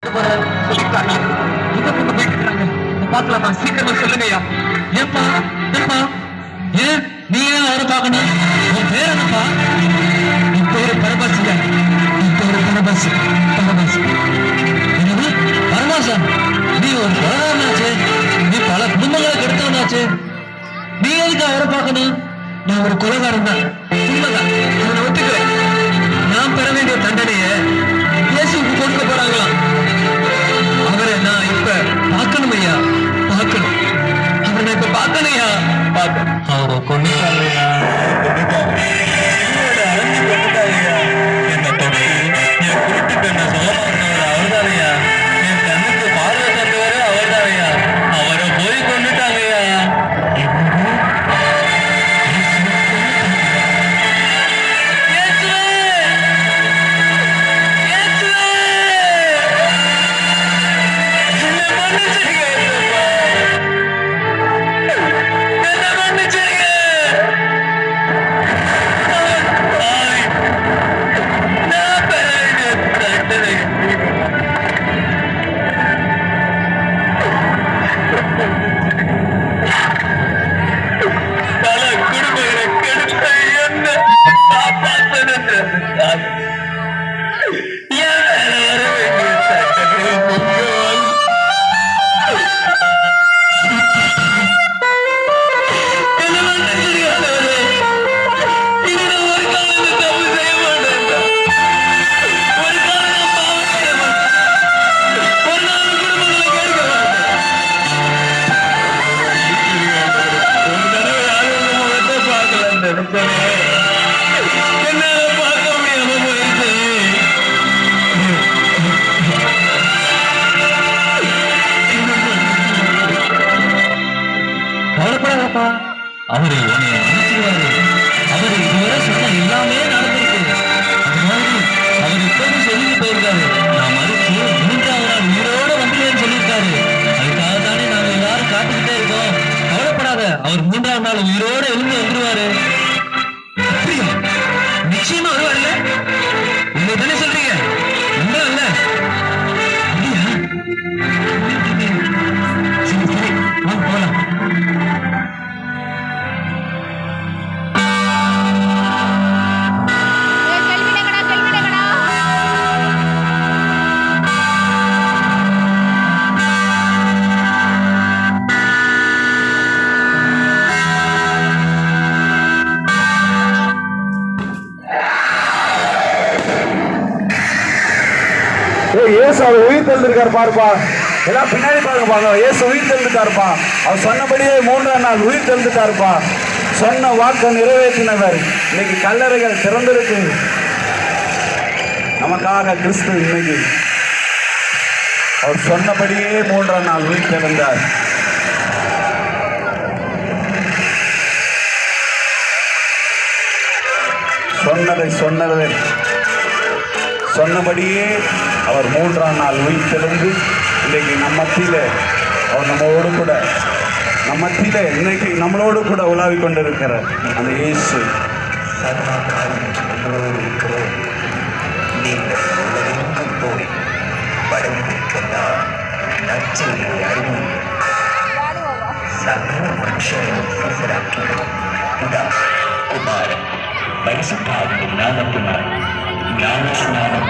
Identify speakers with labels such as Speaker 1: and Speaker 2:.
Speaker 1: சொல்லிட்டாங்க. எங்க கொண்டு போயிட்டு இருக்காங்க பாக்கலாமா? சீக்கிரமா சொல்லுங்கய்யா. ஏப்பா ஏப்பா ஏன் நீ ஏன் அவரை பார்க்கணும்? உன் பேர் என்னப்பா? என் பேரு பரபாசியா. என் பேரு பரபாசி. பரபாசி என்னது பரமாசா? நீ ஒரு பரவாயில்லாச்சு. நீ பல குடும்பங்களை கெடுத்தவனாச்சு. நீ எதுக்கு அவரை பார்க்கணும்? நான் ஒரு கொலைகாரன் தான். உண்மைதான், அவனை ஒத்துக்கிறேன். நான் பெற வேண்டிய தண்டனைய இயேசுவுக்கு கொடுக்க போறாங்களாம். அவரை நான் இப்ப பார்க்கணும் ஐயா, பார்க்கணும். அவரை நான் இப்ப பார்க்கணும்யா, பார்க்கணும். அவரை கொண்டுட்டாங்கய்யா, என்ன தொட்டு என் கூட்டுக்கு என்ன சொல்ல மாட்டேன். அவர்தானையா என் கண்ணுக்கு பார்வை தந்தவரு, அவர்தானையா. அவரை போய் கொண்டுட்டாங்கய்யா. அவரு உன்னை மன்னிச்சிருவாரு. அவரு இதுவரை சொன்ன எல்லாமே நடந்திருக்கு. அது மாதிரி அவர் இப்பவும் சொல்லிட்டு போயிருக்காரு, நான் மறுத்து 3ஆவது நாள் உயிரோட வந்துருவேன்னு சொல்லியிருக்காரு. அதுக்காக தானே நாங்க எல்லாரும் காத்துக்கிட்டே இருக்கோம். கவலைப்படாத, அவர் 3ஆவது நாள் உயிரோட எழுந்து வந்துருவாரு. அப்படியா? நிச்சயமா வருவார்ல? உண்மை தானே சொல்றீங்க? உண்மை இல்ல? அப்படியா? சரி சரி, வாங்க போலாம்.
Speaker 2: இயேசு அவர் உயிர் தெழுந்திருக்காரு பாருப்பா. எல்லாம் பின்னாடி பாருங்க. இயேசு உயிர் தெழுந்துட்டாருப்பா. அவர் சொன்னபடியே 3ஆம் நாள் உயிர் தெழுந்துட்டாருப்பா. சொன்ன வாக்கு நிறைவேற்றினவர். இன்னைக்கு கல்லறைகள் திறந்திருக்கு நமக்காக. கிறிஸ்து இன்னைக்கு அவர் சொன்னபடியே 3ஆம் நாள் உயிர் தெழுந்தார். சொன்னபடியே அவர் 3ஆம் நாள் உயிர் தெழுந்து இன்னைக்கு அவர் நம்மோடு கூட இன்னைக்கு நம்மளோடு கூட உலாவிக் கொண்டிருக்கிறார் அந்த இயேசு.
Speaker 3: ஞானஸ்நானம்